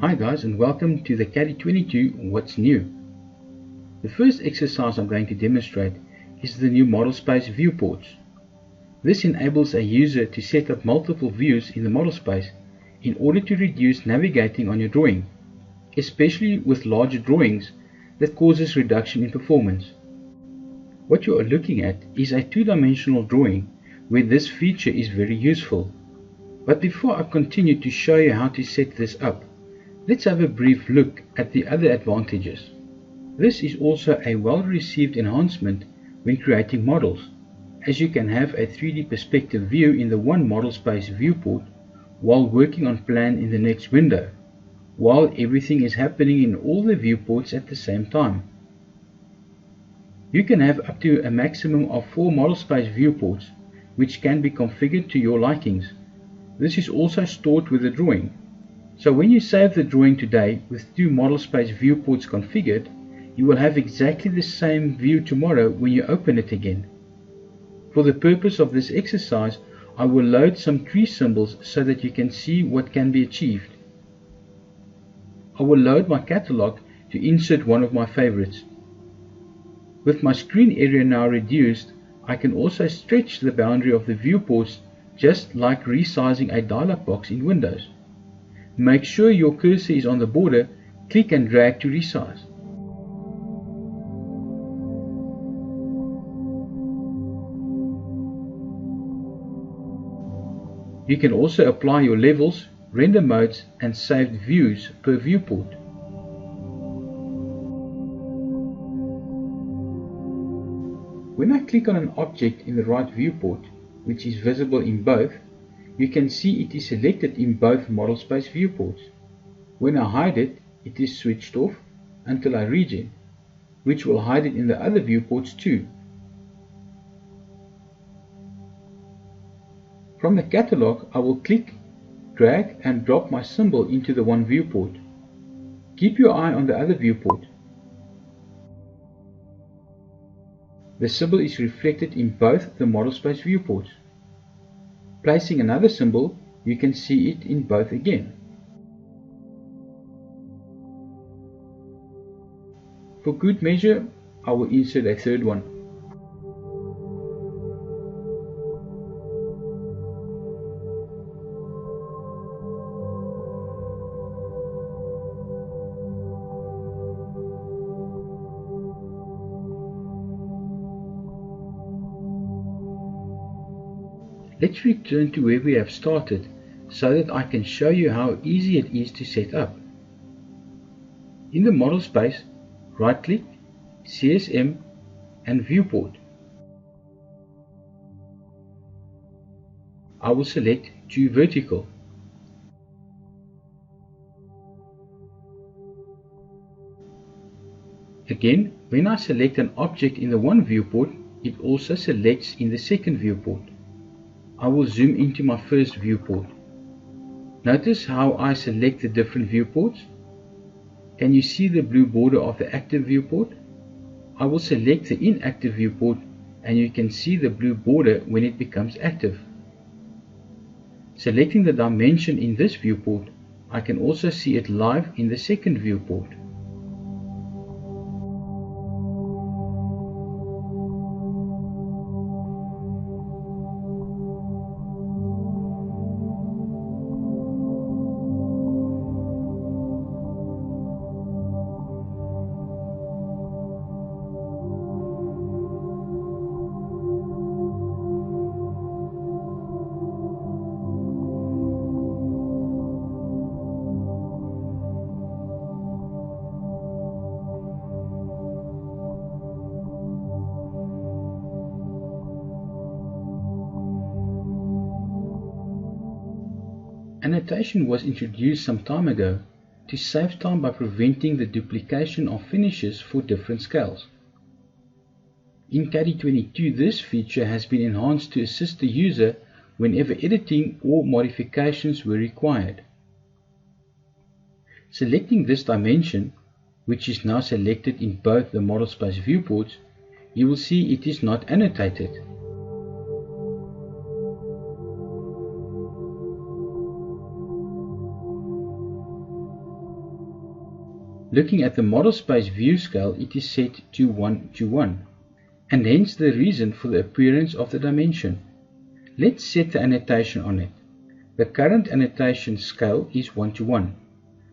Hi guys, and welcome to the Caddie 22 What's New. The first exercise I'm going to demonstrate is the new model space viewports. This enables a user to set up multiple views in the model space in order to reduce navigating on your drawing, especially with larger drawings that causes reduction in performance. What you are looking at is a two-dimensional drawing where this feature is very useful. But before I continue to show you how to set this up, let's have a brief look at the other advantages. This is also a well-received enhancement when creating models, as you can have a 3D perspective view in the one model space viewport while working on plan in the next window, while everything is happening in all the viewports at the same time. You can have up to a maximum of 4 model space viewports, which can be configured to your likings. This is also stored with the drawing. So when you save the drawing today with 2 model space viewports configured, you will have exactly the same view tomorrow when you open it again. For the purpose of this exercise, I will load some tree symbols so that you can see what can be achieved. I will load my catalog to insert one of my favorites. With my screen area now reduced, I can also stretch the boundary of the viewports just like resizing a dialog box in Windows. Make sure your cursor is on the border, click and drag to resize. You can also apply your levels, render modes and saved views per viewport. When I click on an object in the right viewport, which is visible in both, you can see it is selected in both model space viewports. When I hide it, it is switched off until I regen, which will hide it in the other viewports too. From the catalog, I will click, drag and drop my symbol into the one viewport. Keep your eye on the other viewport. The symbol is reflected in both the model space viewports. Placing another symbol, you can see it in both again. For good measure, I will insert a third one. Let's return to where we have started so that I can show you how easy it is to set up. In the model space, right-click, CSM and Viewport. I will select to vertical. Again, when I select an object in the one viewport, it also selects in the second viewport. I will zoom into my first viewport. Notice how I select the different viewports. Can you see the blue border of the active viewport? I will select the inactive viewport and you can see the blue border when it becomes active. Selecting the dimension in this viewport, I can also see it live in the second viewport. Annotation was introduced some time ago to save time by preventing the duplication of finishes for different scales. In Caddie 22, this feature has been enhanced to assist the user whenever editing or modifications were required. Selecting this dimension, which is now selected in both the model space viewports, you will see it is not annotated. Looking at the model space view scale, it is set to 1 to 1, and hence the reason for the appearance of the dimension. Let's set the annotation on it. The current annotation scale is 1 to 1,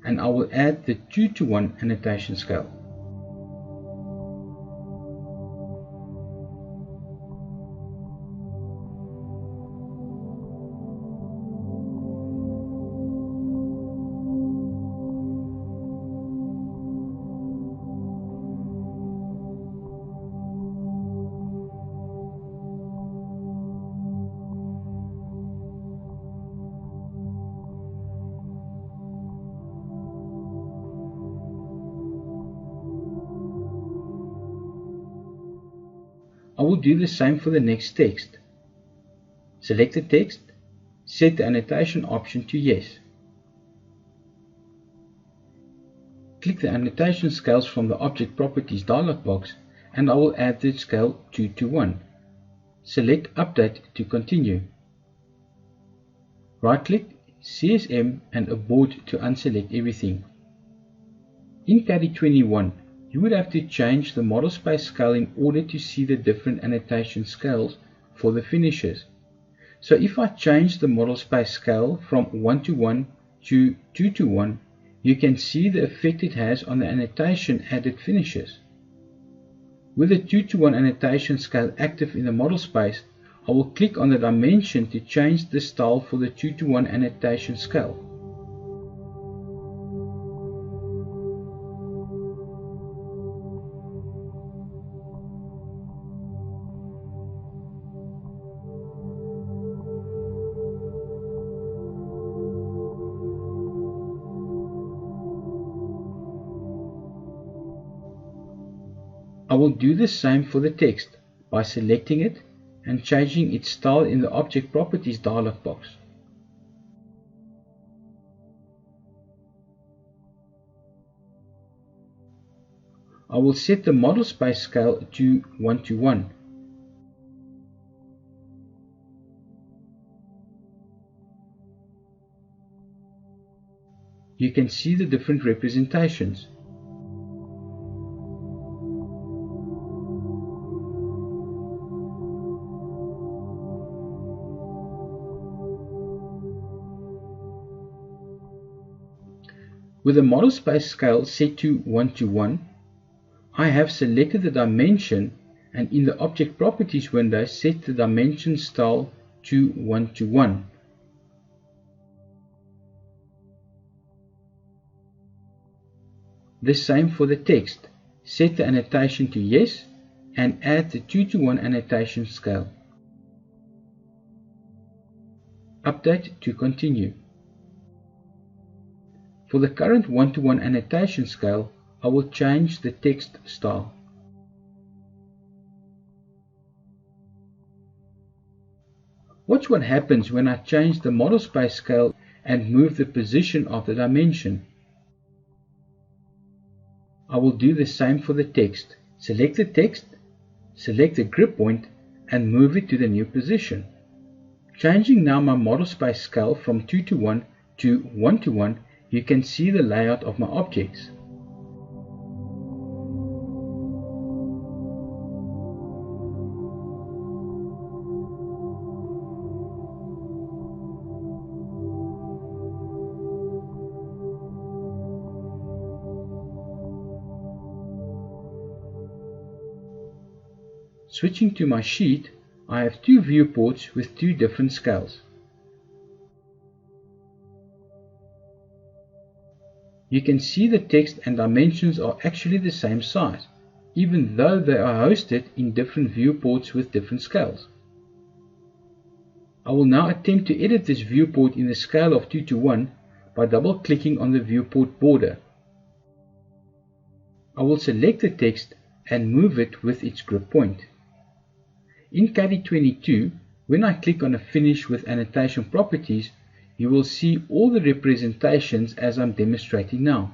and I will add the 2 to 1 annotation scale. I will do the same for the next text. Select the text, set the annotation option to yes. Click the annotation scales from the Object Properties dialog box, and I will add the scale 2 to 1. Select Update to continue. Right-click CSM and abort to unselect everything. In Caddie 21, you would have to change the model space scale in order to see the different annotation scales for the finishes. So if I change the model space scale from 1 to 1 to 2 to 1, you can see the effect it has on the annotation added finishes. With the 2 to 1 annotation scale active in the model space, I will click on the dimension to change the style for the 2 to 1 annotation scale. I will do the same for the text by selecting it and changing its style in the Object Properties dialog box. I will set the model space scale to 1 to 1. You can see the different representations. With the model space scale set to 1 to 1, I have selected the dimension, and in the Object Properties window set the dimension style to 1 to 1. The same for the text. Set the annotation to yes and add the 2 to 1 annotation scale. Update to continue. For the current 1 to 1 annotation scale, I will change the text style. Watch what happens when I change the model space scale and move the position of the dimension. I will do the same for the text. Select the text, select the grip point, and move it to the new position. Changing now my model space scale from 2 to 1 to 1 to 1, you can see the layout of my objects. Switching to my sheet, I have two viewports with two different scales. You can see the text and dimensions are actually the same size, even though they are hosted in different viewports with different scales. I will now attempt to edit this viewport in the scale of 2 to 1 by double-clicking on the viewport border. I will select the text and move it with its grip point. In Caddie 22, when I click on a finish with annotation properties, you will see all the representations as I'm demonstrating now.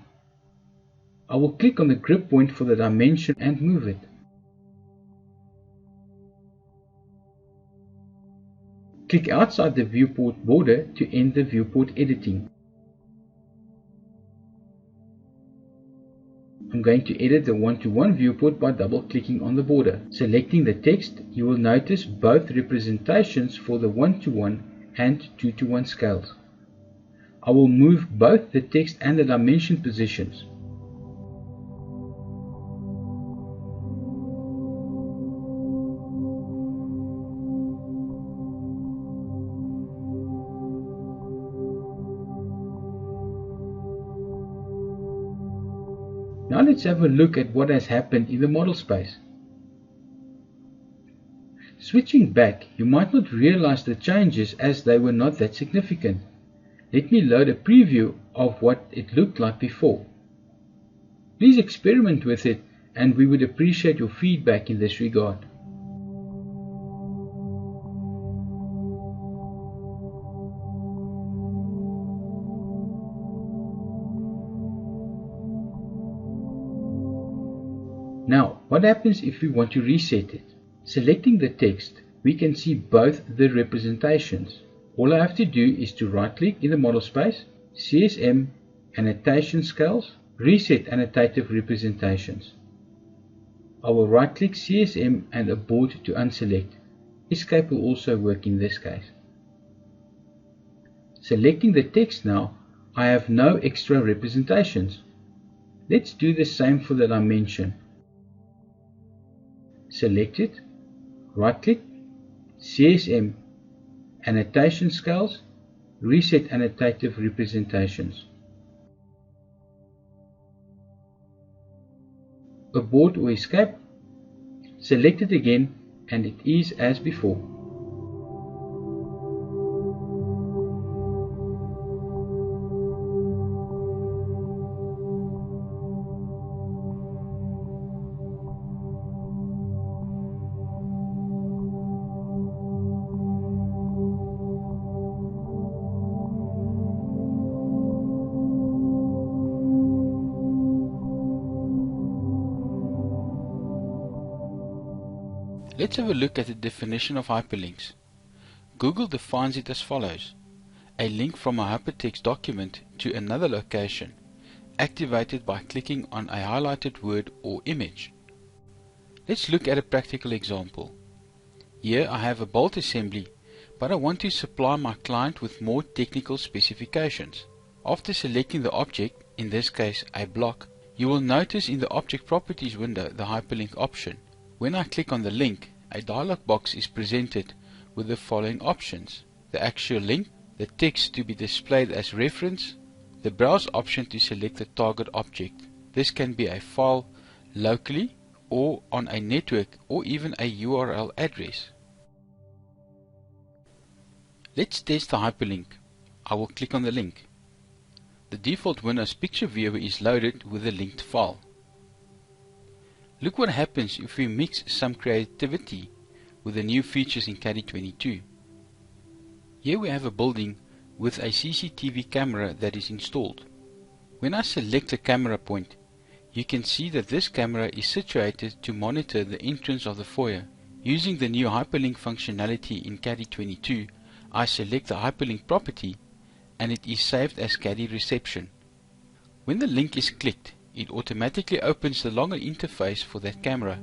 I will click on the grip point for the dimension and move it. Click outside the viewport border to end the viewport editing. I'm going to edit the 1:1 viewport by double-clicking on the border. Selecting the text, you will notice both representations for the 1:1 and 2:1 scales. I will move both the text and the dimension positions. Now let's have a look at what has happened in the model space. Switching back, you might not realize the changes as they were not that significant. Let me load a preview of what it looked like before. Please experiment with it, and we would appreciate your feedback in this regard. Now, what happens if we want to reset it? Selecting the text, we can see both the representations. All I have to do is to right-click in the model space, CSM, Annotation Scales, Reset Annotative Representations. I will right-click CSM and abort to unselect. Escape will also work in this case. Selecting the text now, I have no extra representations. Let's do the same for the dimension. Select it, right-click, CSM, Annotation Scales, Reset Annotative Representations. Abort or escape, select it again, and it is as before. Let's have a look at the definition of hyperlinks. Google defines it as follows: a link from a hypertext document to another location, activated by clicking on a highlighted word or image. Let's look at a practical example. Here I have a bolt assembly, but I want to supply my client with more technical specifications. After selecting the object, in this case a block, you will notice in the Object Properties window the Hyperlink option. When I click on the link, a dialog box is presented with the following options: the actual link, the text to be displayed as reference, the browse option to select the target object. This can be a file locally or on a network or even a URL address. Let's test the hyperlink. I will click on the link. The default Windows picture viewer is loaded with the linked file. Look what happens if we mix some creativity with the new features in Caddie 22. Here we have a building with a CCTV camera that is installed. When I select the camera point, you can see that this camera is situated to monitor the entrance of the foyer. Using the new hyperlink functionality in Caddie 22, I select the hyperlink property and it is saved as Caddie reception. When the link is clicked, it automatically opens the longer interface for that camera.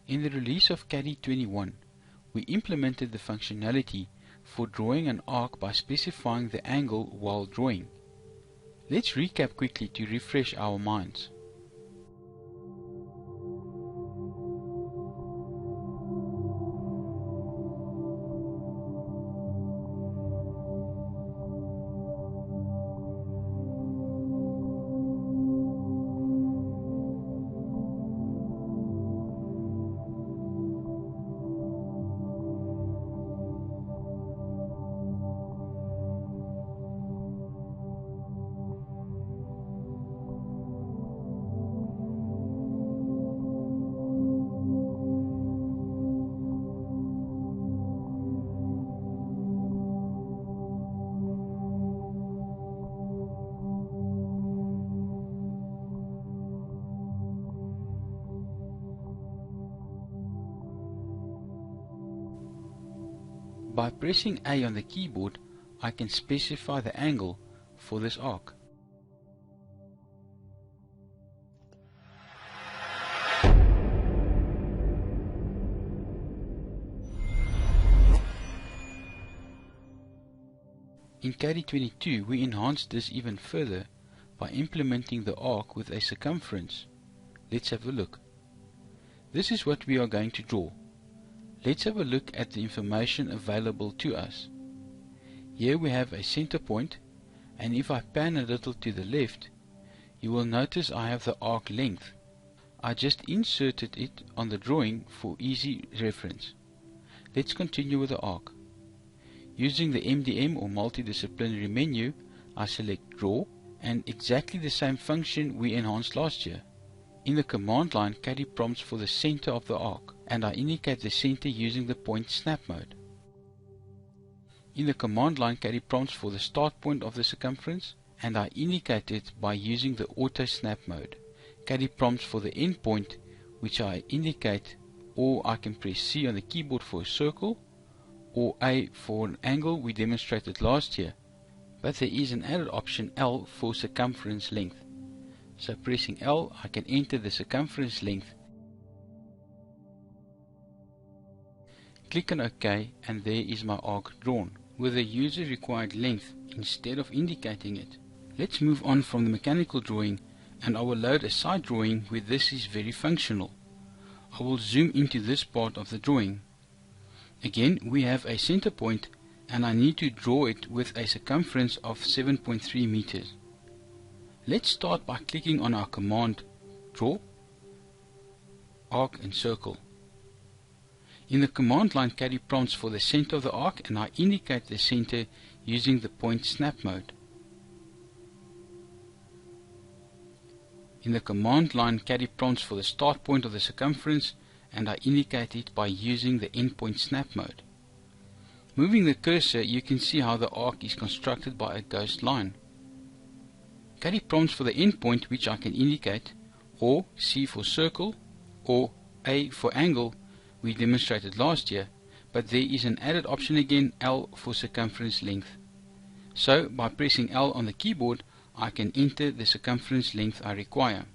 In the release of Caddie 21, we implemented the functionality for drawing an arc by specifying the angle while drawing. Let's recap quickly to refresh our minds. By pressing A on the keyboard, I can specify the angle for this arc. In Caddie 22 we enhanced this even further by implementing the arc with a circumference. Let's have a look. This is what we are going to draw. Let's have a look at the information available to us. Here we have a center point, and if I pan a little to the left, you will notice I have the arc length. I just inserted it on the drawing for easy reference. Let's continue with the arc. Using the MDM or multidisciplinary menu, I select Draw, and exactly the same function we enhanced last year. In the command line, Caddie prompts for the center of the arc, and I indicate the center using the point snap mode. In the command line, Caddie prompts for the start point of the circumference, and I indicate it by using the auto snap mode. Caddie prompts for the end point, which I indicate, or I can press C on the keyboard for a circle, or A for an angle we demonstrated last year, but there is an added option L for circumference length. So pressing L, I can enter the circumference length, click on OK, and there is my arc drawn, with the user required length instead of indicating it. Let's move on from the mechanical drawing, and I will load a side drawing where this is very functional. I will zoom into this part of the drawing. Again, we have a center point, and I need to draw it with a circumference of 7.3 meters. Let's start by clicking on our command Draw, Arc and Circle. In the command line, Caddie prompts for the center of the arc, and I indicate the center using the point snap mode. In the command line, Caddie prompts for the start point of the circumference, and I indicate it by using the endpoint snap mode. Moving the cursor, you can see how the arc is constructed by a ghost line. Caddie prompts for the endpoint, which I can indicate, or C for circle, or A for angle we demonstrated last year, but there is an added option again, L for circumference length. So by pressing L on the keyboard, I can enter the circumference length I require.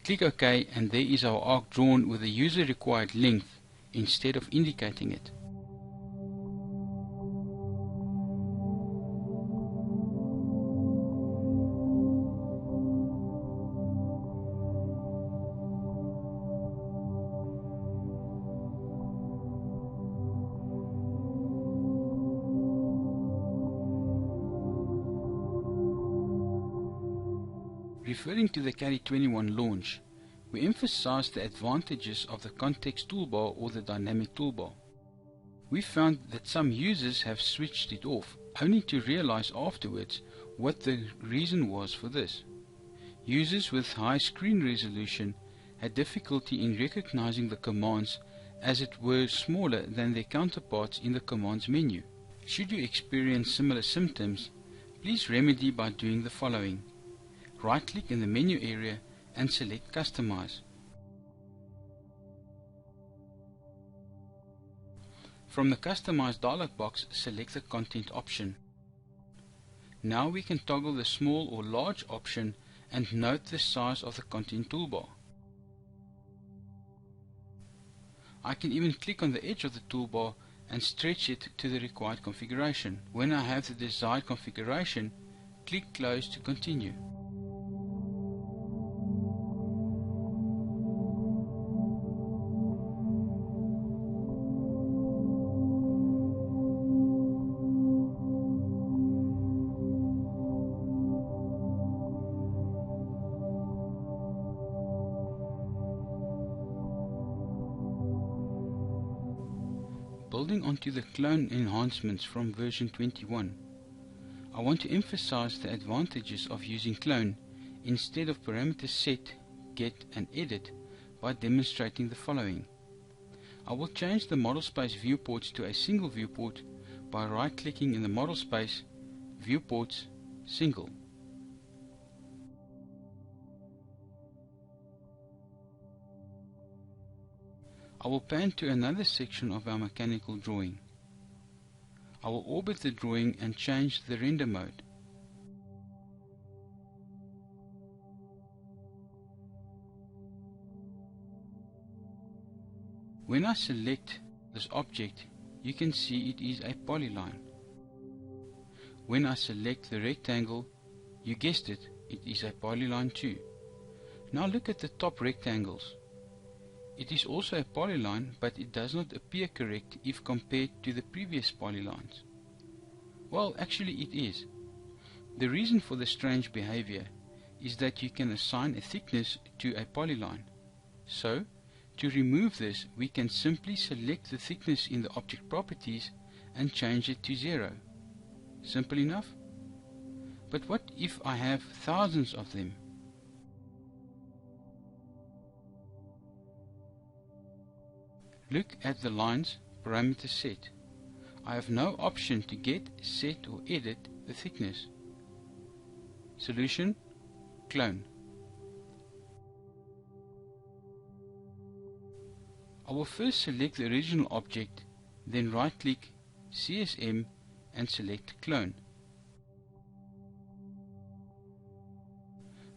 Click OK, and there is our arc drawn with the user required length instead of indicating it. Referring to the Caddie 21 launch, we emphasize the advantages of the context toolbar or the dynamic toolbar. We found that some users have switched it off, only to realize afterwards what the reason was for this. Users with high screen resolution had difficulty in recognizing the commands as it were smaller than their counterparts in the commands menu. Should you experience similar symptoms, please remedy by doing the following. Right-click in the menu area and select Customize. From the Customize dialog box, select the Content option. Now we can toggle the Small or Large option and note the size of the content toolbar. I can even click on the edge of the toolbar and stretch it to the required configuration. When I have the desired configuration, click Close to continue. Building onto the clone enhancements from version 21, I want to emphasize the advantages of using clone instead of parameter set, get and edit by demonstrating the following. I will change the model space viewports to a single viewport by right-clicking in the model space, Viewports, Single. I will pan to another section of our mechanical drawing. I will orbit the drawing and change the render mode. When I select this object, you can see it is a polyline. When I select the rectangle, you guessed it, it is a polyline too. Now look at the top rectangles. It is also a polyline, but it does not appear correct if compared to the previous polylines. Well, actually it is. The reason for the strange behavior is that you can assign a thickness to a polyline. So, to remove this, we can simply select the thickness in the object properties and change it to 0. Simple enough? But what if I have thousands of them? Look at the lines parameter set. I have no option to get, set or edit the thickness. Solution: clone. I will first select the original object, then right click CSM and select clone.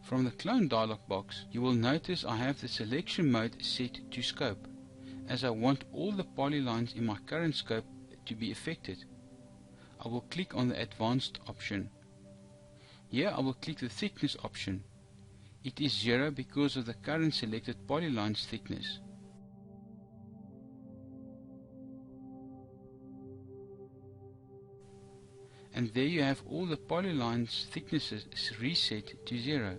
From the clone dialog box, you will notice I have the selection mode set to scope, as I want all the polylines in my current scope to be affected. I will click on the advanced option. Here I will click the thickness option. It is 0 because of the current selected polyline's thickness. And there you have all the polylines' thicknesses reset to 0.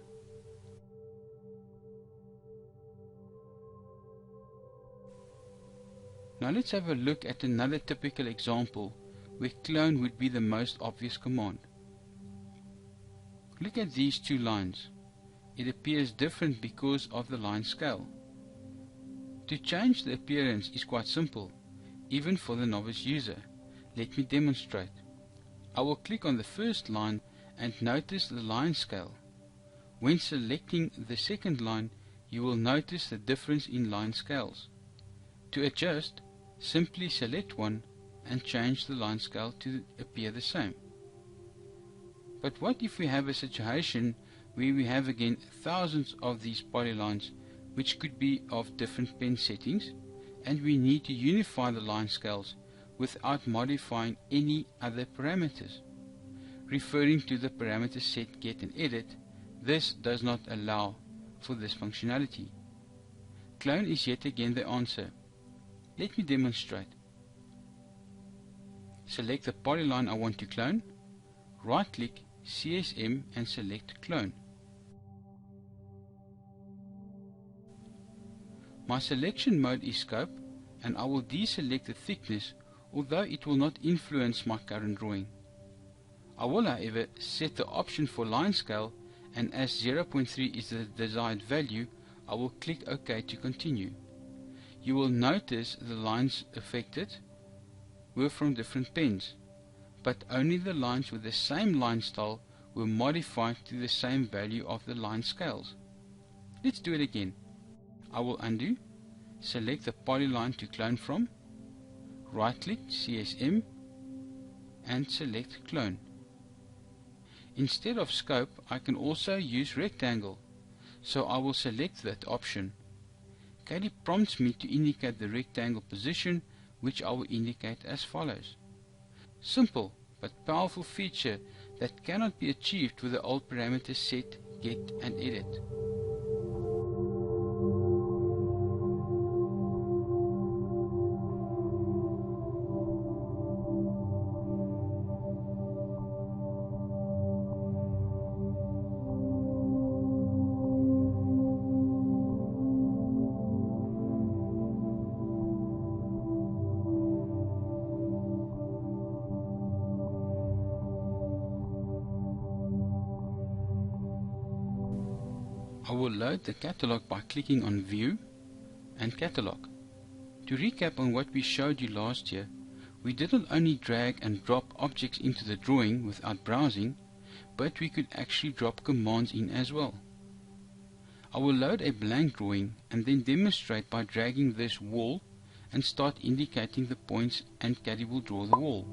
Now let's have a look at another typical example where clone would be the most obvious command. Look at these two lines. It appears different because of the line scale. To change the appearance is quite simple, even for the novice user. Let me demonstrate. I will click on the first line and notice the line scale. When selecting the second line, you will notice the difference in line scales. To adjust, simply select one and change the line scale to appear the same. But what if we have a situation where we have again thousands of these polylines, which could be of different pen settings, and we need to unify the line scales without modifying any other parameters? Referring to the parameter set, get and edit, this does not allow for this functionality. Clone is yet again the answer. Let me demonstrate. Select the polyline I want to clone, right click CSM and select clone. My selection mode is scope, and I will deselect the thickness, although it will not influence my current drawing. I will however set the option for line scale, and as 0.3 is the desired value, I will click OK to continue. You will notice the lines affected were from different pens, but only the lines with the same line style were modified to the same value of the line scales. Let's do it again. I will undo, select the polyline to clone from, right click CSM and select clone. Instead of scope, I can also use rectangle, so I will select that option. Caddie prompts me to indicate the rectangle position, which I will indicate as follows. Simple but powerful feature that cannot be achieved with the old parameter set, get and edit. I will load the catalog by clicking on View and Catalog. To recap on what we showed you last year, we didn't only drag and drop objects into the drawing without browsing, but we could actually drop commands in as well. I will load a blank drawing and then demonstrate by dragging this wall and start indicating the points, and Caddie will draw the wall.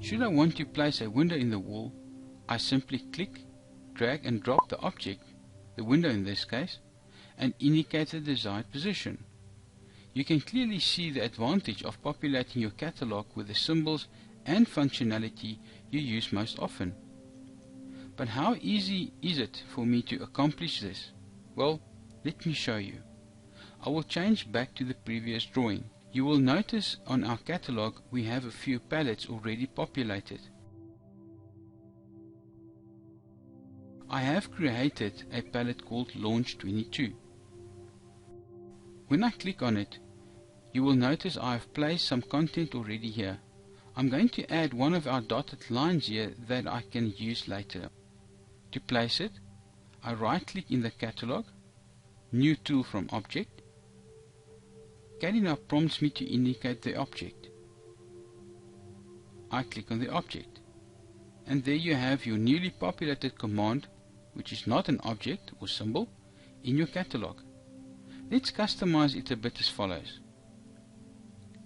Should I want to place a window in the wall, I simply click, drag and drop the object, the window in this case, and indicate the desired position. You can clearly see the advantage of populating your catalog with the symbols and functionality you use most often. But how easy is it for me to accomplish this? Well, let me show you. I will change back to the previous drawing. You will notice on our catalog we have a few palettes already populated. I have created a palette called Launch 22. When I click on it, you will notice I have placed some content already here. I'm going to add one of our dotted lines here that I can use later. To place it, I right click in the catalog, New Tool from Object. Caddie now prompts me to indicate the object. I click on the object, and there you have your newly populated command, which is not an object or symbol, in your catalog. Let's customize it a bit as follows.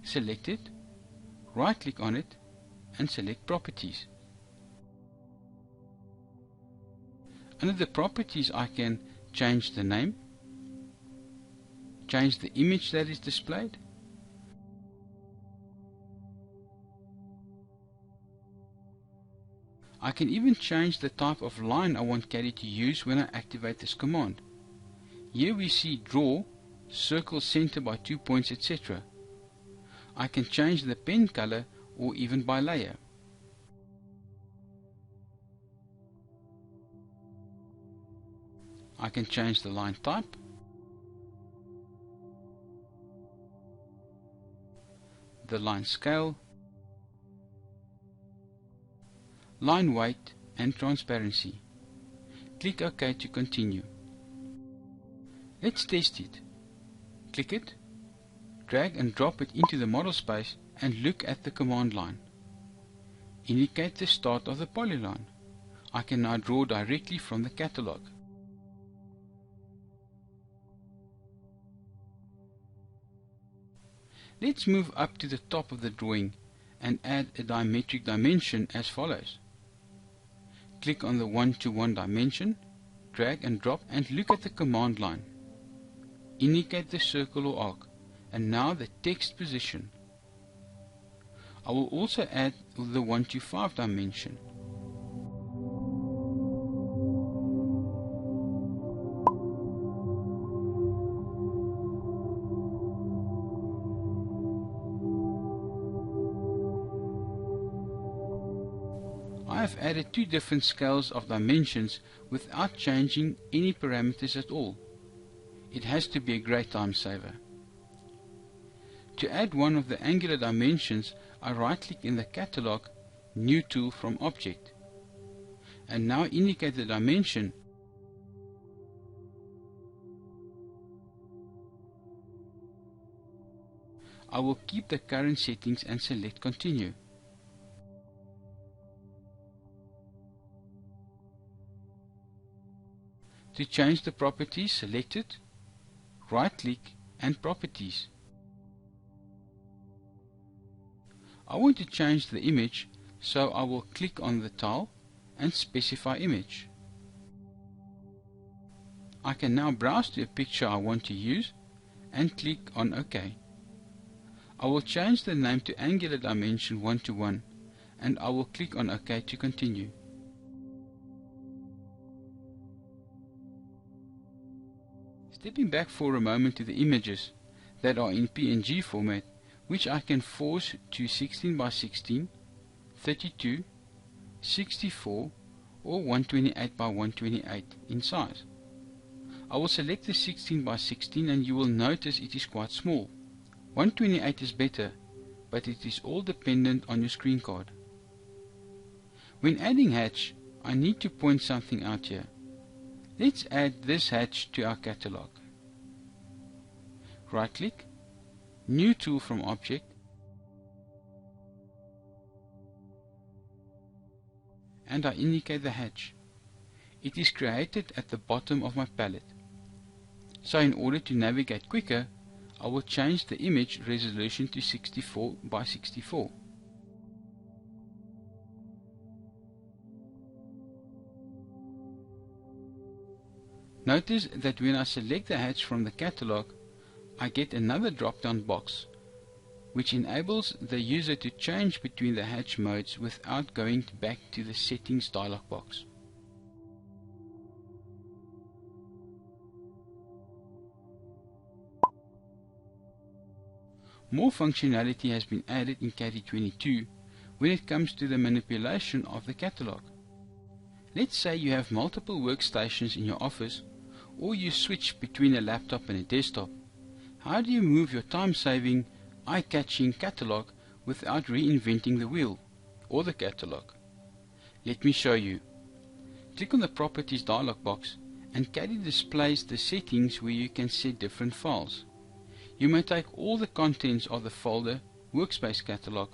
Select it, right click on it, and select Properties. Under the properties I can change the name, change the image that is displayed, I can even change the type of line I want Caddie to use when I activate this command. Here we see draw, circle center by 2 points, etc. I can change the pen color or even by layer. I can change the line type, the line scale, line weight and transparency. Click OK to continue. Let's test it. Click it, drag and drop it into the model space and look at the command line. Indicate the start of the polyline. I can now draw directly from the catalog. Let's move up to the top of the drawing and add a diametric dimension as follows. Click on the 1:1 dimension, drag and drop and look at the command line. Indicate the circle or arc, and now the text position. I will also add the 1:5 dimension. I have added 2 different scales of dimensions without changing any parameters at all. It has to be a great time saver. To add one of the angular dimensions, I right click in the catalog, New Tool from Object, and now indicate the dimension. I will keep the current settings and select Continue. To change the properties, select it, right click and Properties. I want to change the image, so I will click on the tile and specify image. I can now browse to a picture I want to use and click on OK. I will change the name to Angular Dimension 1:1 and I will click on OK to continue. Stepping back for a moment to the images that are in PNG format, which I can force to 16 by 16, 32, 64 or 128 by 128 in size. I will select the 16 by 16 and you will notice it is quite small. 128 is better, but it is all dependent on your screen card. When adding hatch, I need to point something out here. Let's add this hatch to our catalog. Right click, New Tool from Object, and I indicate the hatch. It is created at the bottom of my palette. So in order to navigate quicker, I will change the image resolution to 64 by 64. Notice that when I select the hatch from the catalog, I get another drop-down box, which enables the user to change between the hatch modes without going back to the settings dialog box. More functionality has been added in Caddie 22 when it comes to the manipulation of the catalog. Let's say you have multiple workstations in your office, or you switch between a laptop and a desktop. How do you move your time-saving, eye-catching catalog without reinventing the wheel or the catalog? Let me show you. Click on the Properties dialog box and Caddie displays the settings where you can set different files. You may take all the contents of the folder Workspace Catalog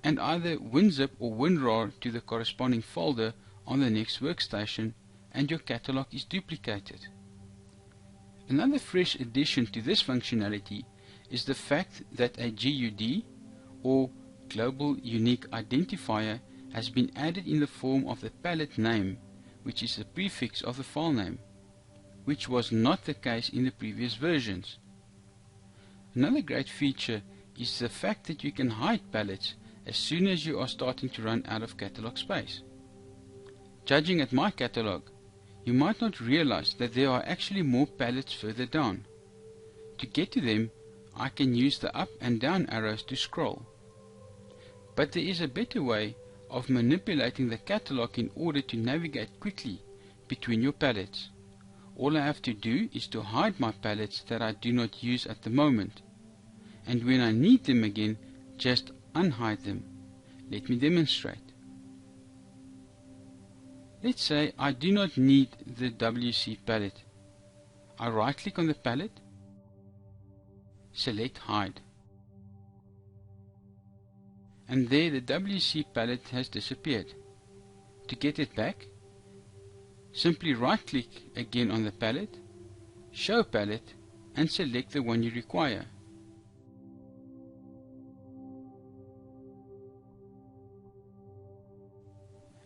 and either WinZip or WinRAR to the corresponding folder on the next workstation, and your catalog is duplicated. Another fresh addition to this functionality is the fact that a GUD or Global Unique Identifier has been added in the form of the palette name, which is the prefix of the file name, which was not the case in the previous versions. Another great feature is the fact that you can hide palettes as soon as you are starting to run out of catalog space. Judging at my catalog, you might not realize that there are actually more palettes further down. To get to them, I can use the up and down arrows to scroll. But there is a better way of manipulating the catalog in order to navigate quickly between your palettes. All I have to do is to hide my palettes that I do not use at the moment, and when I need them again, just unhide them. Let me demonstrate. Let's say I do not need the WC palette. I right click on the palette, select hide, and there the WC palette has disappeared. To get it back, simply right click again on the palette, show palette, and select the one you require.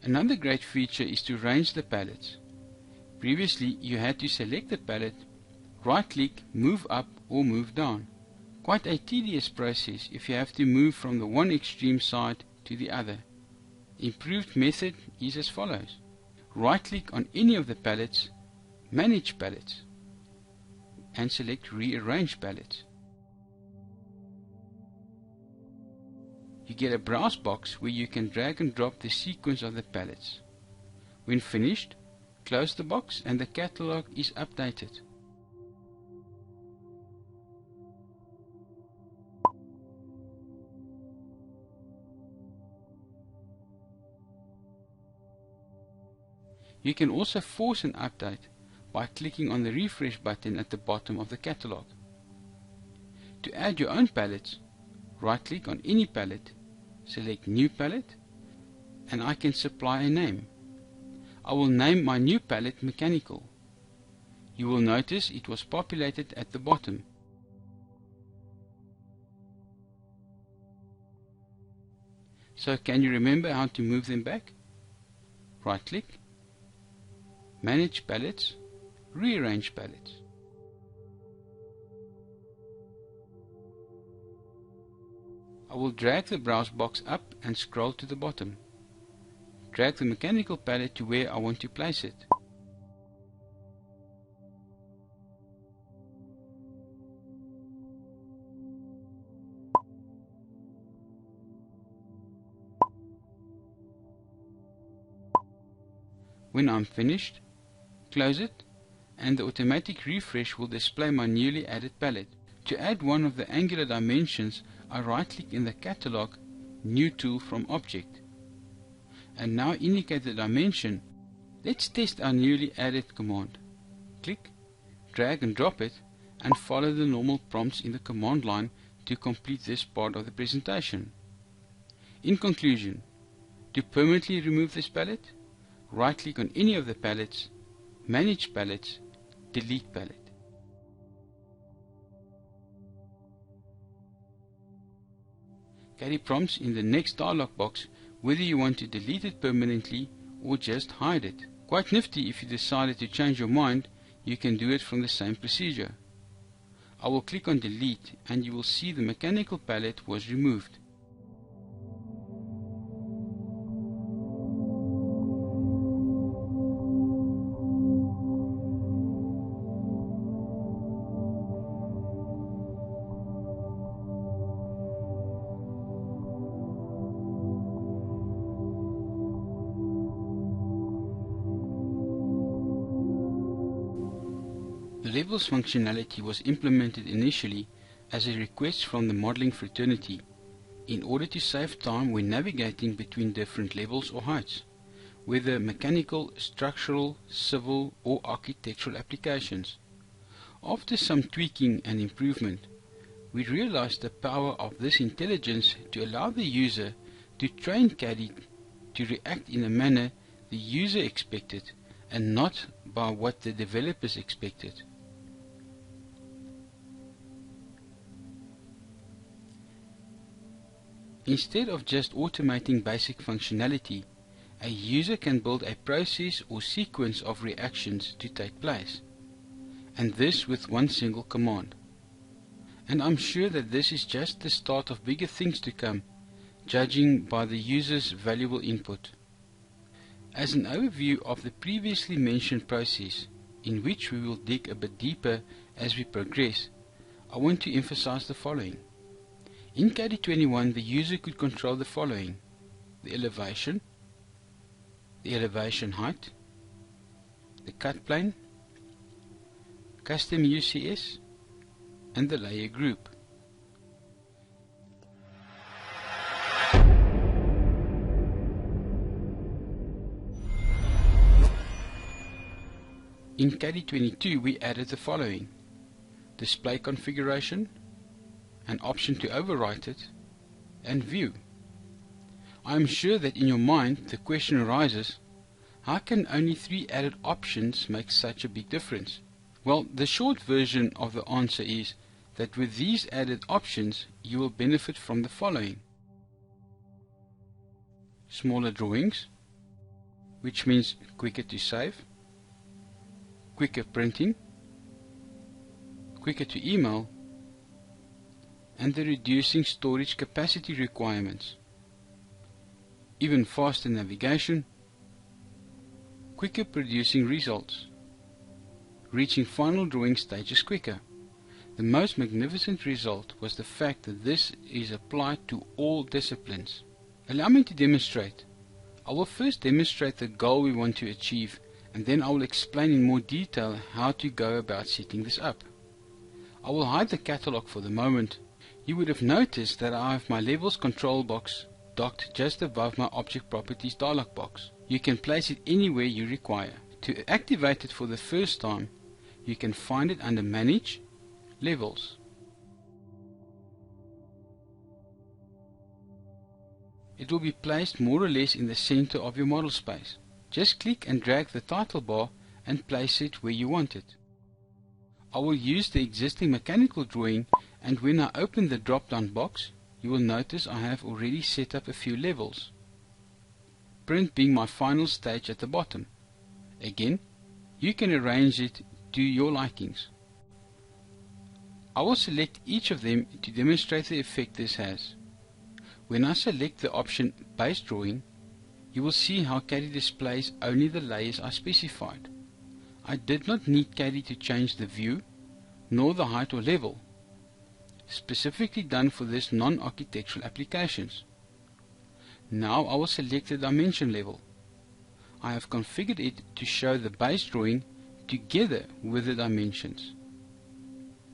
Another great feature is to range the palettes. Previously you had to select the palette, right click, move up or move down. Quite a tedious process if you have to move from the one extreme side to the other. Improved method is as follows. Right click on any of the palettes, manage palettes, and select rearrange palettes. You get a browse box where you can drag and drop the sequence of the palettes. When finished, close the box and the catalog is updated. You can also force an update by clicking on the refresh button at the bottom of the catalog. To add your own palettes, right click on any palette, select new palette, and I can supply a name. I will name my new palette Mechanical. You will notice it was populated at the bottom. So can you remember how to move them back? Right click, manage palettes, rearrange palettes. I will drag the browse box up and scroll to the bottom. Drag the mechanical palette to where I want to place it. When I'm finished, close it, and the automatic refresh will display my newly added palette. To add one of the angular dimensions, I right click in the catalog, New Tool from Object, and now indicate the dimension. Let's test our newly added command. Click, drag and drop it, and follow the normal prompts in the command line to complete this part of the presentation. In conclusion, to permanently remove this palette, right click on any of the palettes, manage palettes, delete palette. Caddie prompts in the next dialog box whether you want to delete it permanently or just hide it. Quite nifty. If you decided to change your mind, you can do it from the same procedure. I will click on delete and you will see the mechanical palette was removed. The Levels functionality was implemented initially as a request from the modeling fraternity in order to save time when navigating between different levels or heights, whether mechanical, structural, civil or architectural applications. After some tweaking and improvement, we realized the power of this intelligence to allow the user to train Caddie to react in a manner the user expected and not by what the developers expected. Instead of just automating basic functionality, a user can build a process or sequence of reactions to take place, and this with one single command. And I'm sure that this is just the start of bigger things to come, judging by the user's valuable input. As an overview of the previously mentioned process, in which we will dig a bit deeper as we progress, I want to emphasize the following. In Caddie 21, the user could control the following: the elevation height, the cut plane, custom UCS, and the layer group. In Caddie 22, we added the following: display configuration, an option to overwrite it, and view. I am sure that in your mind the question arises, how can only 3 added options make such a big difference? Well, the short version of the answer is that with these added options you will benefit from the following: smaller drawings, which means quicker to save, quicker printing, quicker to email, and the reducing storage capacity requirements, even faster navigation, quicker producing results, reaching final drawing stages quicker. The most magnificent result was the fact that this is applied to all disciplines. Allow me to demonstrate. I will first demonstrate the goal we want to achieve, and then I will explain in more detail how to go about setting this up. I will hide the catalog for the moment. You would have noticed that I have my levels control box docked just above my object properties dialog box. You can place it anywhere you require. To activate it for the first time, you can find it under Manage, Levels. It will be placed more or less in the center of your model space. Just click and drag the title bar and place it where you want it. I will use the existing mechanical drawing, and when I open the drop-down box, you will notice I have already set up a few levels. Print being my final stage at the bottom. Again, you can arrange it to your likings. I will select each of them to demonstrate the effect this has. When I select the option Base Drawing, you will see how Caddie displays only the layers I specified. I did not need Caddie to change the view, nor the height or level, specifically done for this non-architectural applications. Now I will select the dimension level. I have configured it to show the base drawing together with the dimensions.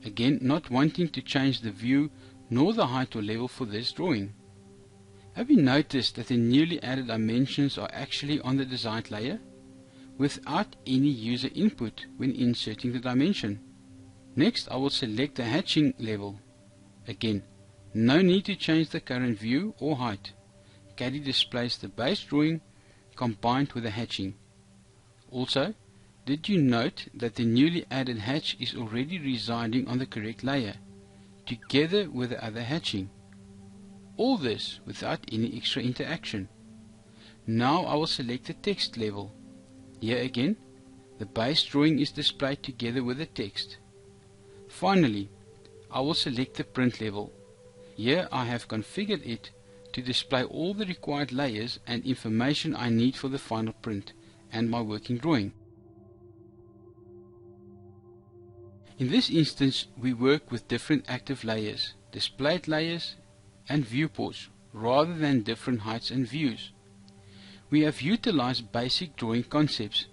Again, not wanting to change the view nor the height or level for this drawing. Have you noticed that the newly added dimensions are actually on the designed layer, without any user input when inserting the dimension? Next, I will select the hatching level. Again, no need to change the current view or height. Caddie displays the base drawing combined with the hatching. Also, did you note that the newly added hatch is already residing on the correct layer, together with the other hatching? All this without any extra interaction. Now I will select the text level. Here again, the base drawing is displayed together with the text. Finally, I will select the print level. Here I have configured it to display all the required layers and information I need for the final print and my working drawing. In this instance, we work with different active layers, displayed layers and viewports rather than different heights and views. We have utilized basic drawing concepts,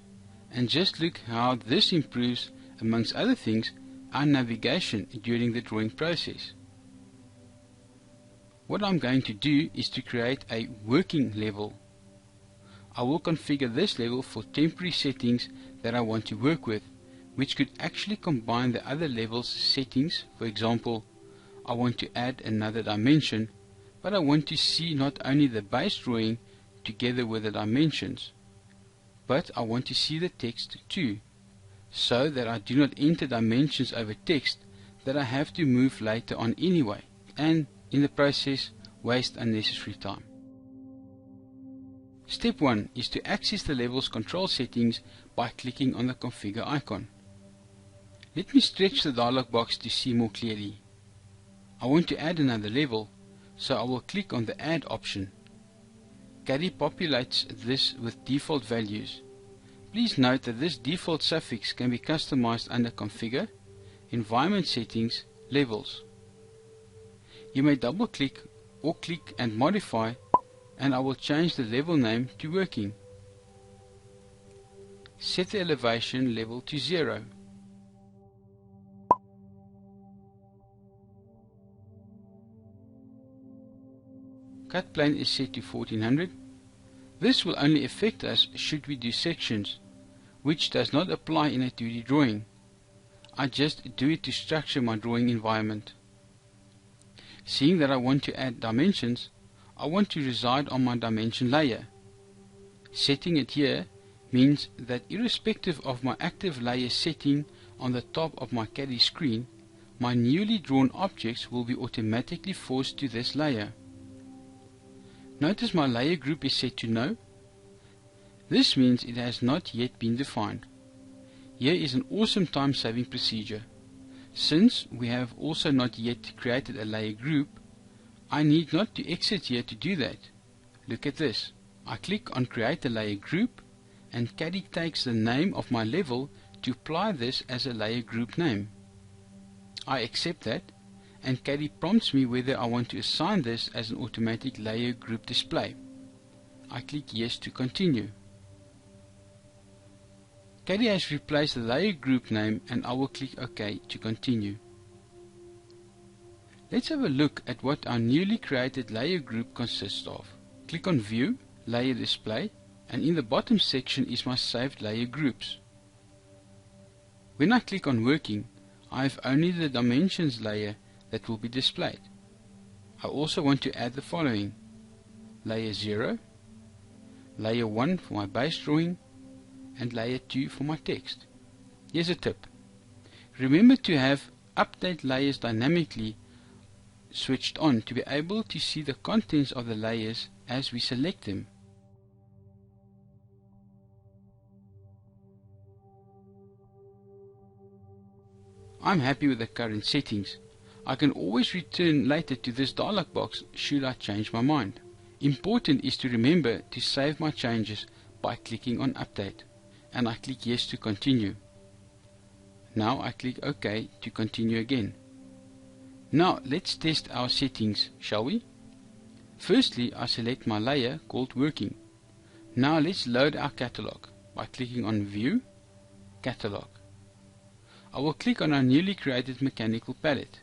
and just look how this improves, amongst other things, our navigation during the drawing process. What I'm going to do is to create a working level. I will configure this level for temporary settings that I want to work with, which could actually combine the other levels settings. For example, I want to add another dimension, but I want to see not only the base drawing together with the dimensions, but I want to see the text too, so that I do not enter dimensions over text that I have to move later on anyway, and in the process waste unnecessary time. Step 1 is to access the level's control settings by clicking on the configure icon. Let me stretch the dialog box to see more clearly. I want to add another level, so I will click on the add option. Caddie populates this with default values. Please note that this default suffix can be customized under configure, environment settings, levels. You may double click or click and modify, and I will change the level name to working. Set the elevation level to 0. Cut plane is set to 1400. This will only affect us should we do sections, which does not apply in a 2D drawing. I just do it to structure my drawing environment. Seeing that I want to add dimensions, I want to reside on my dimension layer. Setting it here means that irrespective of my active layer setting on the top of my Caddie screen, my newly drawn objects will be automatically forced to this layer. Notice my layer group is set to no. This means it has not yet been defined. Here is an awesome time-saving procedure. Since we have also not yet created a layer group, I need not to exit here to do that. Look at this. I click on create a layer group, and Caddie takes the name of my level to apply this as a layer group name. I accept that, and Caddie prompts me whether I want to assign this as an automatic layer group display. I click yes to continue. Caddie has replaced the layer group name, and I will click OK to continue. Let's have a look at what our newly created layer group consists of. Click on View, Layer Display, and in the bottom section is my saved layer groups. When I click on Working, I have only the dimensions layer that will be displayed. I also want to add the following: Layer 0, Layer 1 for my base drawing, and Layer 2 for my text. Here's a tip. Remember to have Update Layers dynamically switched on to be able to see the contents of the layers as we select them. I'm happy with the current settings. I can always return later to this dialog box should I change my mind. Important is to remember to save my changes by clicking on Update, and I click Yes to continue. Now I click OK to continue again. Now let's test our settings, shall we? Firstly, I select my layer called Working. Now let's load our catalog by clicking on View, Catalog. I will click on our newly created mechanical palette.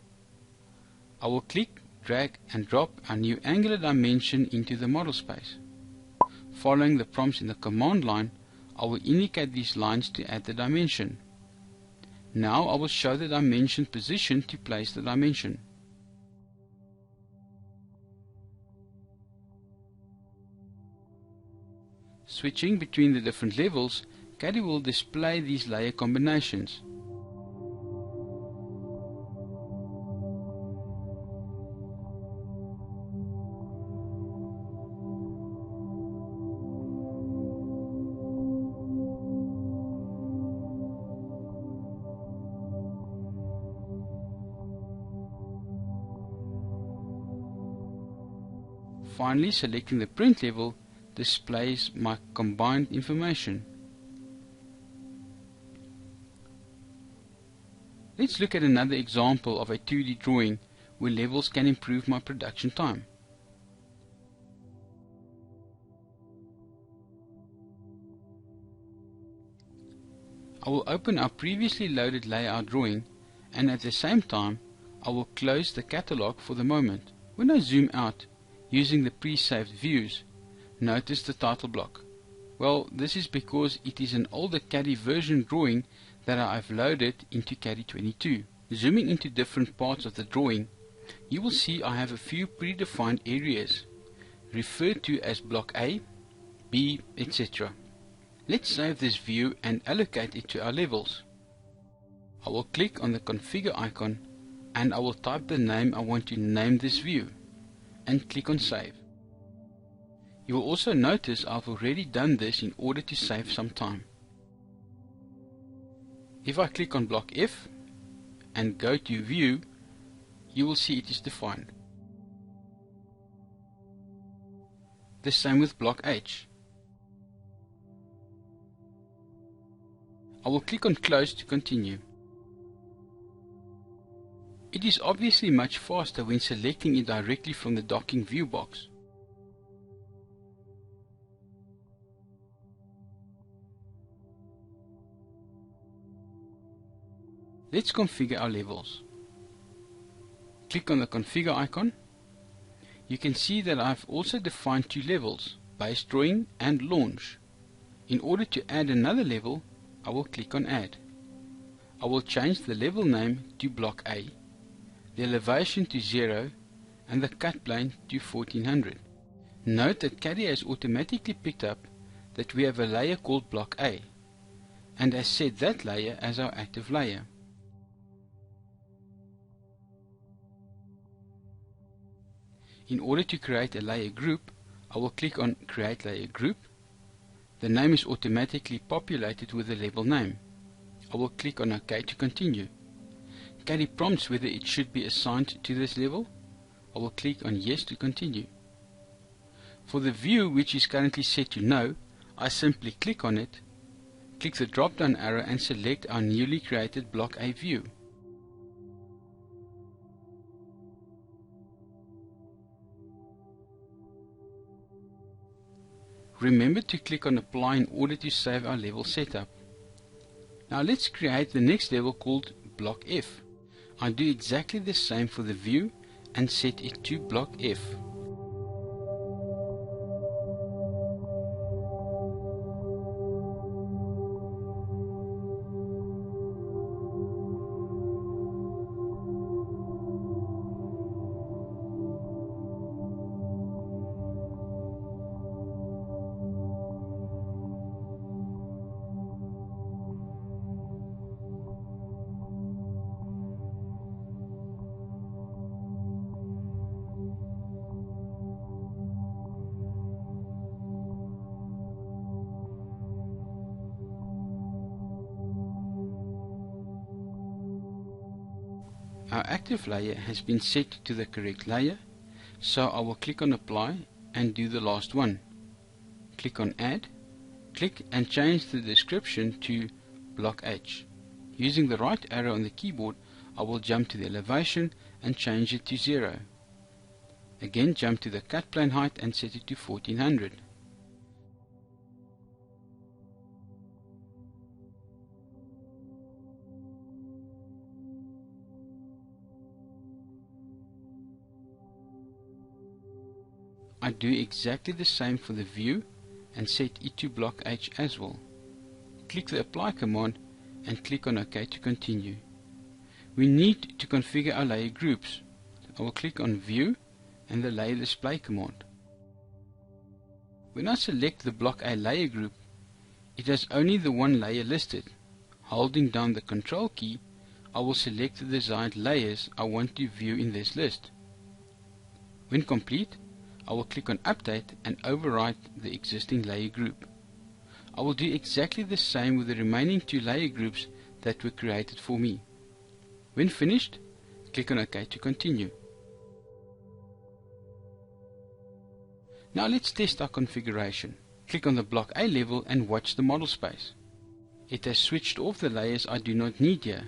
I will click, drag and drop our new angular dimension into the model space. Following the prompts in the command line, I will indicate these lines to add the dimension. Now I will show the dimension position to place the dimension. Switching between the different levels, Caddie will display these layer combinations. Finally, selecting the print level displays my combined information. Let's look at another example of a 2D drawing where levels can improve my production time. I will open our previously loaded layout drawing, and at the same time I will close the catalog for the moment. When I zoom out using the pre-saved views, notice the title block. Well, this is because it is an older Caddie version drawing that I have loaded into Caddie 22. Zooming into different parts of the drawing, you will see I have a few predefined areas referred to as block A, B, etc. Let's save this view and allocate it to our levels. I will click on the configure icon and I will type the name I want to name this view and click on save. You will also notice I've already done this in order to save some time. If I click on block F and go to view, you will see it is defined. The same with block H. I will click on close to continue. It is obviously much faster when selecting it directly from the docking view box. Let's configure our levels. Click on the configure icon. You can see that I've also defined two levels, base drawing and launch. In order to add another level, I will click on add. I will change the level name to block A, the elevation to 0 and the cut plane to 1400. Note that Caddie has automatically picked up that we have a layer called block A and has set that layer as our active layer. In order to create a layer group, I will click on create layer group. The name is automatically populated with the level name. I will click on OK to continue. Caddie prompts whether it should be assigned to this level. I will click on yes to continue. For the view, which is currently set to no, I simply click on it, click the drop down arrow and select our newly created block A view. Remember to click on apply in order to save our level setup. Now let's create the next level called block F. I do exactly the same for the view and set it to block F. Our active layer has been set to the correct layer, so I will click on apply and do the last one. Click on add, click and change the description to block H. Using the right arrow on the keyboard, I will jump to the elevation and change it to 0. Again jump to the cut plane height and set it to 1400. I do exactly the same for the view and set it to block H as well. Click the apply command and click on OK to continue. We need to configure our layer groups. I will click on view and the layer display command. When I select the block A layer group, it has only the one layer listed. Holding down the control key, I will select the desired layers I want to view in this list. When complete, I will click on update and overwrite the existing layer group. I will do exactly the same with the remaining two layer groups that were created for me. When finished, click on OK to continue. Now let's test our configuration. Click on the block A level and watch the model space. It has switched off the layers I do not need here.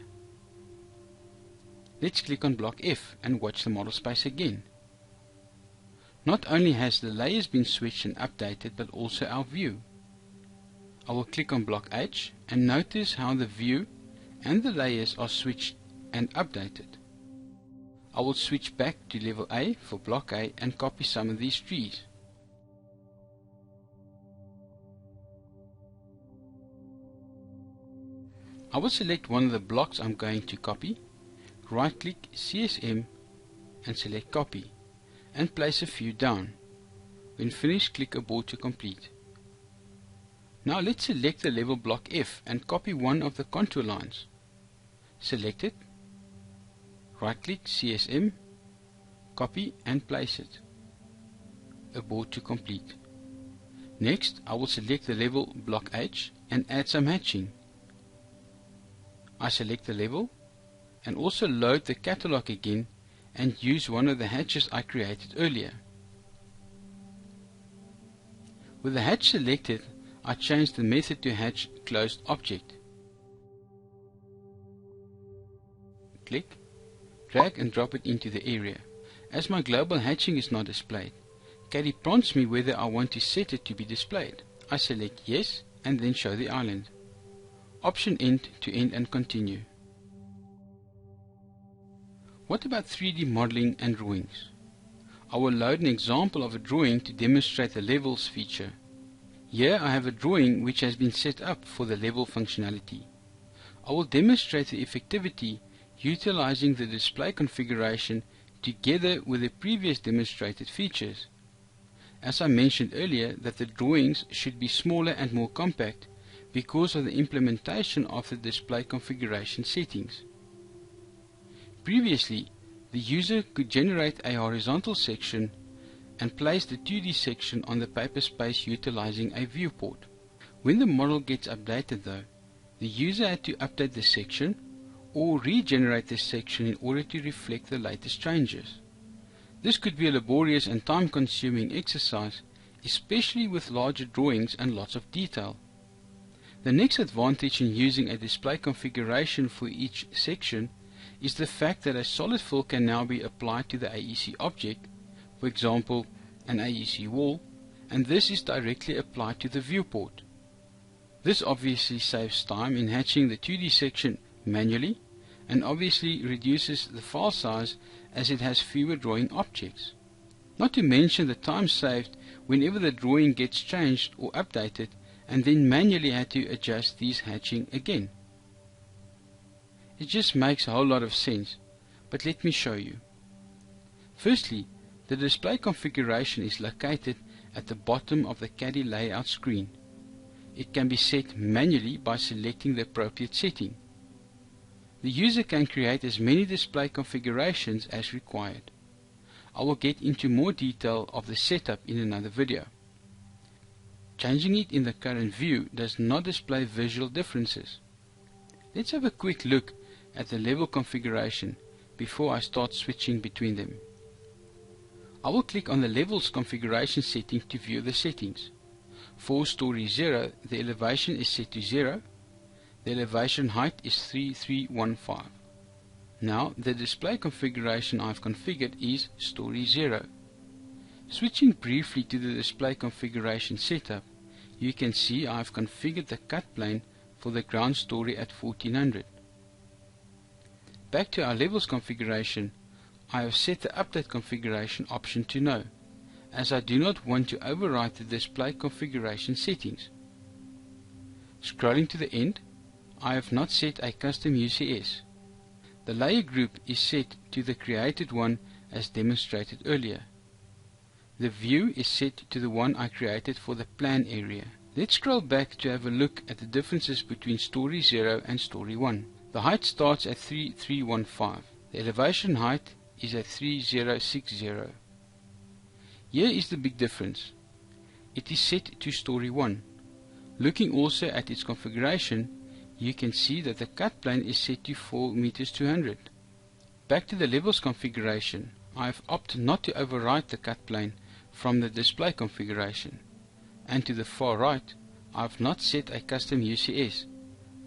Let's click on block F and watch the model space again. Not only has the layers been switched and updated, but also our view. I will click on block H and notice how the view and the layers are switched and updated. I will switch back to level A for block A and copy some of these trees. I will select one of the blocks I'm going to copy, right click CSM and select copy and place a few down. When finished, click Abort to complete. Now let's select the level block F and copy one of the contour lines. Select it, right click CSM, copy and place it. Abort to complete. Next, I will select the level block H and add some hatching. I select the level and also load the catalog again and use one of the hatches I created earlier. With the hatch selected, I change the method to hatch closed object. Click, drag and drop it into the area. As my global hatching is not displayed, Caddie prompts me whether I want to set it to be displayed. I select yes and then show the island. Option End to end and continue. What about 3D modeling and drawings? I will load an example of a drawing to demonstrate the levels feature. Here I have a drawing which has been set up for the level functionality. I will demonstrate the effectivity utilizing the display configuration together with the previous demonstrated features. As I mentioned earlier that the drawings should be smaller and more compact because of the implementation of the display configuration settings. Previously, the user could generate a horizontal section and place the 2D section on the paper space utilizing a viewport. When the model gets updated though, the user had to update the section or regenerate the section in order to reflect the latest changes. This could be a laborious and time-consuming exercise, especially with larger drawings and lots of detail. The next advantage in using a display configuration for each section is the fact that a solid fill can now be applied to the AEC object, for example an AEC wall, and this is directly applied to the viewport. This obviously saves time in hatching the 2D section manually and obviously reduces the file size as it has fewer drawing objects. Not to mention the time saved whenever the drawing gets changed or updated and then manually had to adjust these hatching again. It just makes a whole lot of sense, but let me show you. Firstly, the display configuration is located at the bottom of the Caddie layout screen. It can be set manually by selecting the appropriate setting. The user can create as many display configurations as required. I will get into more detail of the setup in another video. Changing it in the current view does not display visual differences. Let's have a quick look at the level configuration before I start switching between them. I will click on the levels configuration setting to view the settings. For story 0, the elevation is set to 0. The elevation height is 3315. Now the display configuration I've configured is story 0. Switching briefly to the display configuration setup, you can see I've configured the cut plane for the ground story at 1400. Back to our levels configuration, I have set the update configuration option to no, as I do not want to overwrite the display configuration settings. Scrolling to the end, I have not set a custom UCS. The layer group is set to the created one as demonstrated earlier. The view is set to the one I created for the plan area. Let's scroll back to have a look at the differences between story 0 and story 1. The height starts at 3315. The elevation height is at 3060. Here is the big difference. It is set to story 1. Looking also at its configuration, you can see that the cut plane is set to 4 meters 200. Back to the levels configuration, I have opted not to overwrite the cut plane from the display configuration, and to the far right I have not set a custom UCS,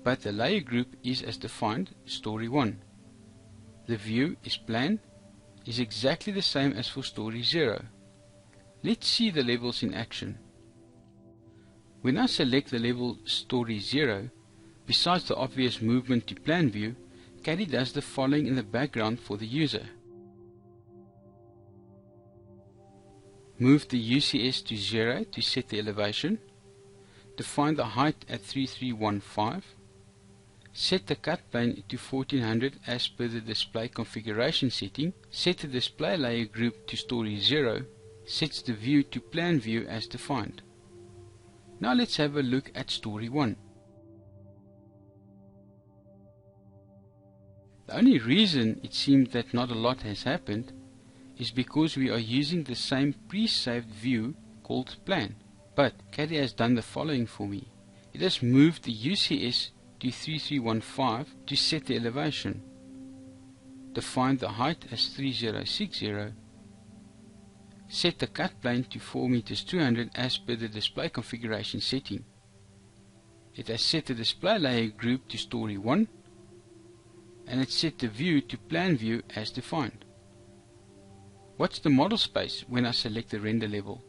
but the layer group is as defined, Story 1. The view is plan, is exactly the same as for Story 0. Let's see the levels in action. When I select the level Story 0, besides the obvious movement to plan view, Caddie does the following in the background for the user. Move the UCS to 0 to set the elevation. Define the height at 3315. Set the cut plane to 1400 as per the display configuration setting. Set the display layer group to Story 0. Sets the view to plan view as defined. Now let's have a look at Story 1. The only reason it seems that not a lot has happened is because we are using the same pre-saved view called plan. But Caddie has done the following for me. It has moved the UCS to 3315 to set the elevation. Defined the height as 3060. Set the cut plane to 4 meters 200 as per the display configuration setting. It has set the display layer group to Story 1, and it set the view to plan view as defined. What's the model space when I select the render level?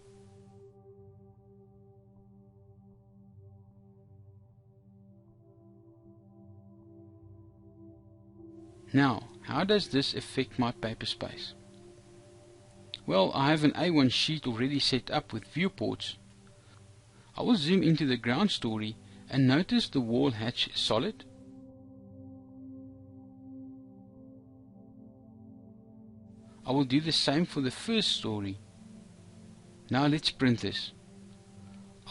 Now, how does this affect my paper space? Well, I have an A1 sheet already set up with viewports. I will zoom into the ground story and notice the wall hatch is solid. I will do the same for the first story. Now let's print this.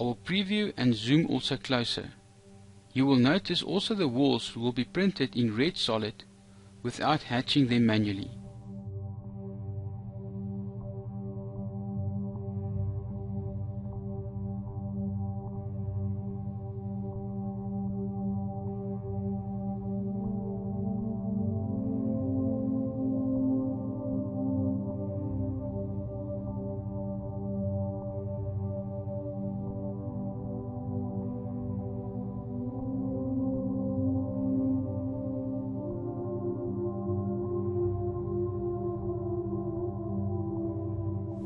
I will preview and zoom also closer. You will notice also the walls will be printed in red solid without hatching them manually.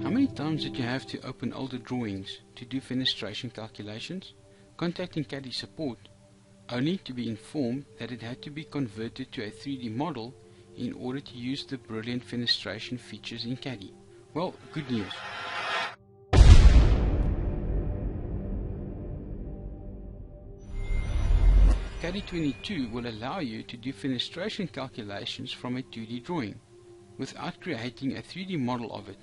How many times did you have to open older drawings to do fenestration calculations, contacting Caddie support, only to be informed that it had to be converted to a 3D model in order to use the brilliant fenestration features in Caddie? Well, good news. Caddie 22 will allow you to do fenestration calculations from a 2D drawing without creating a 3D model of it,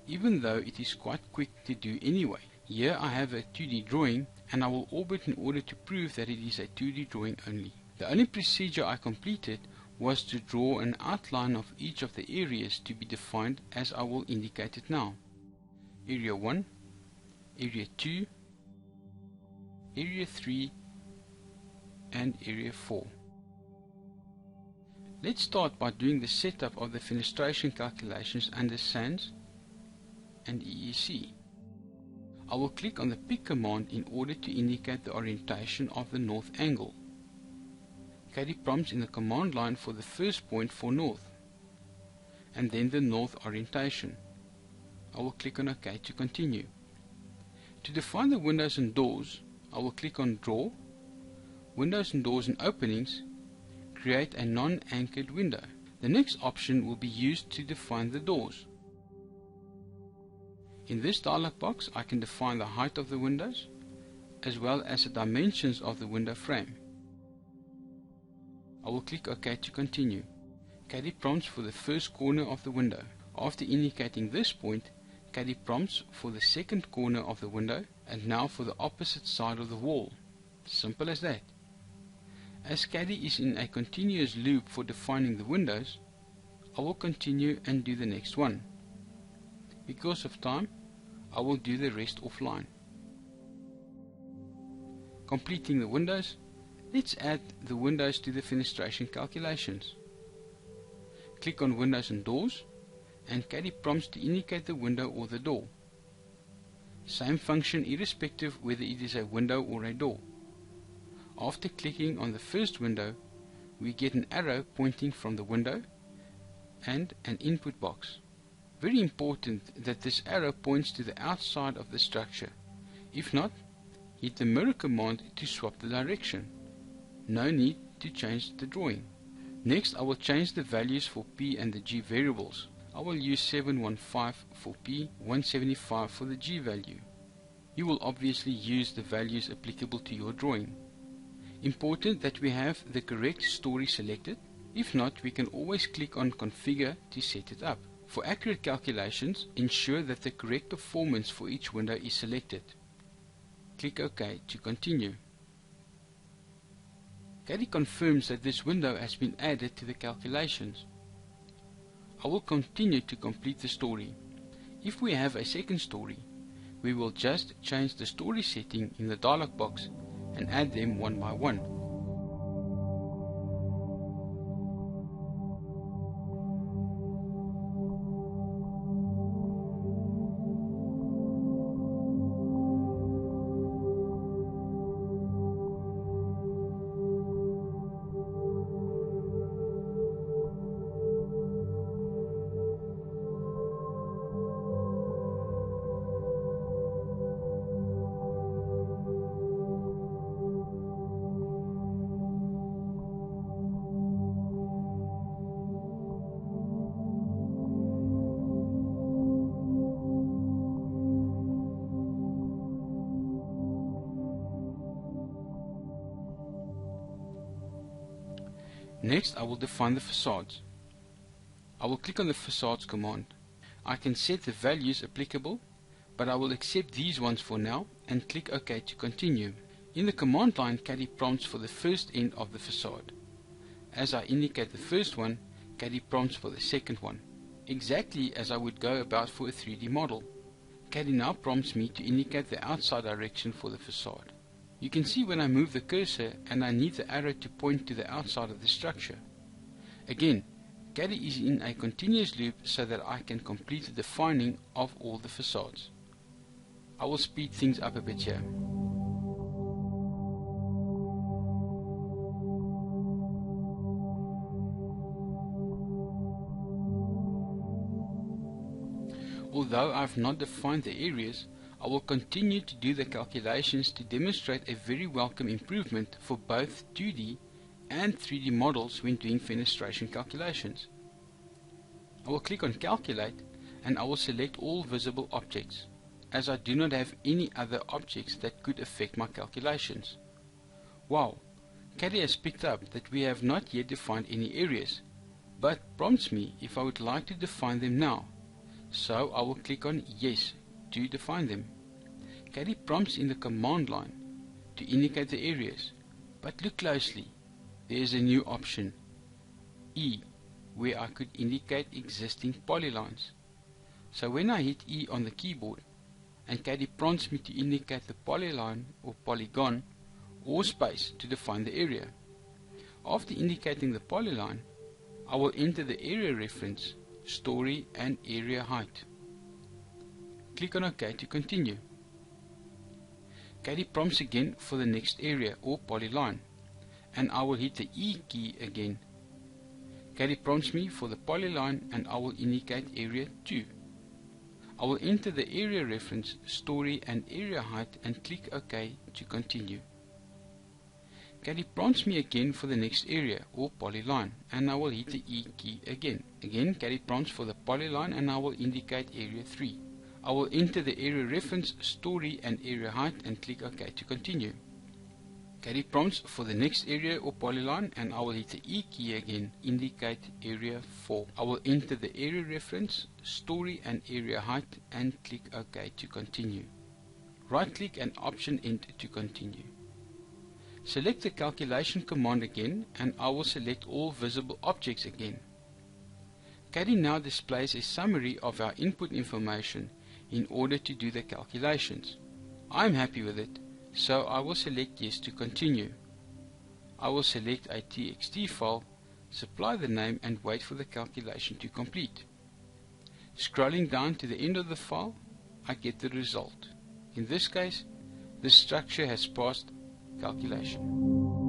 even though it is quite quick to do anyway. Here I have a 2D drawing and I will orbit in order to prove that it is a 2D drawing only. The only procedure I completed was to draw an outline of each of the areas to be defined as I will indicate it now. Area 1, Area 2, Area 3 and Area 4. Let's start by doing the setup of the fenestration calculations under Sans and EEC. I will click on the pick command in order to indicate the orientation of the north angle. Caddie prompts in the command line for the first point for north, and then the north orientation. I will click on OK to continue. To define the windows and doors, I will click on Draw, Windows and Doors and Openings, create a non-anchored window. The next option will be used to define the doors. In this dialog box I can define the height of the windows as well as the dimensions of the window frame. I will click OK to continue. Caddie prompts for the first corner of the window. After indicating this point, Caddie prompts for the second corner of the window and now for the opposite side of the wall. Simple as that. As Caddie is in a continuous loop for defining the windows, I will continue and do the next one. Because of time, I will do the rest offline. Completing the windows, let's add the windows to the fenestration calculations. Click on Windows and Doors, and Caddie prompts to indicate the window or the door. Same function irrespective whether it is a window or a door. After clicking on the first window, we get an arrow pointing from the window and an input box. Very important that this arrow points to the outside of the structure. If not, hit the mirror command to swap the direction. No need to change the drawing. Next, I will change the values for P and the G variables. I will use 715 for P, 175 for the G value. You will obviously use the values applicable to your drawing. Important that we have the correct story selected. If not, we can always click on Configure to set it up. For accurate calculations, ensure that the correct performance for each window is selected. Click OK to continue. Caddie confirms that this window has been added to the calculations. I will continue to complete the story. If we have a second story, we will just change the story setting in the dialog box and add them one by one. Next, I will define the facades. I will click on the facades command. I can set the values applicable, but I will accept these ones for now and click OK to continue. In the command line, Caddie prompts for the first end of the facade. As I indicate the first one, Caddie prompts for the second one, exactly as I would go about for a 3D model. Caddie now prompts me to indicate the outside direction for the facade. You can see when I move the cursor and I need the arrow to point to the outside of the structure. Again, Caddie is in a continuous loop so that I can complete the defining of all the facades. I will speed things up a bit here. Although I have not defined the areas, I will continue to do the calculations to demonstrate a very welcome improvement for both 2D and 3D models when doing fenestration calculations. I will click on Calculate and I will select all visible objects, as I do not have any other objects that could affect my calculations. Wow, Caddie has picked up that we have not yet defined any areas, but prompts me if I would like to define them now. So I will click on Yes to define them. Caddie prompts in the command line to indicate the areas, but look closely, there is a new option, E, where I could indicate existing polylines. So when I hit E on the keyboard and Caddie prompts me to indicate the polyline or polygon or space to define the area. After indicating the polyline, I will enter the area reference, story and area height. Click on OK to continue. Caddie prompts again for the next area or polyline, and I will hit the E key again. Caddie prompts me for the polyline and I will indicate area 2. I will enter the area reference, story and area height and click OK to continue. Caddie prompts me again for the next area or polyline, and I will hit the E key again. Again, Caddie prompts for the polyline and I will indicate area 3. I will enter the area reference, story and area height and click OK to continue. Caddie prompts for the next area or polyline and I will hit the E key again, indicate area 4. I will enter the area reference, story and area height and click OK to continue. Right click and option Enter to continue. Select the calculation command again and I will select all visible objects again. Caddie now displays a summary of our input information in order to do the calculations. I'm happy with it, so I will select Yes to continue. I will select a TXT file, supply the name and wait for the calculation to complete. Scrolling down to the end of the file, I get the result. In this case, this structure has passed calculation.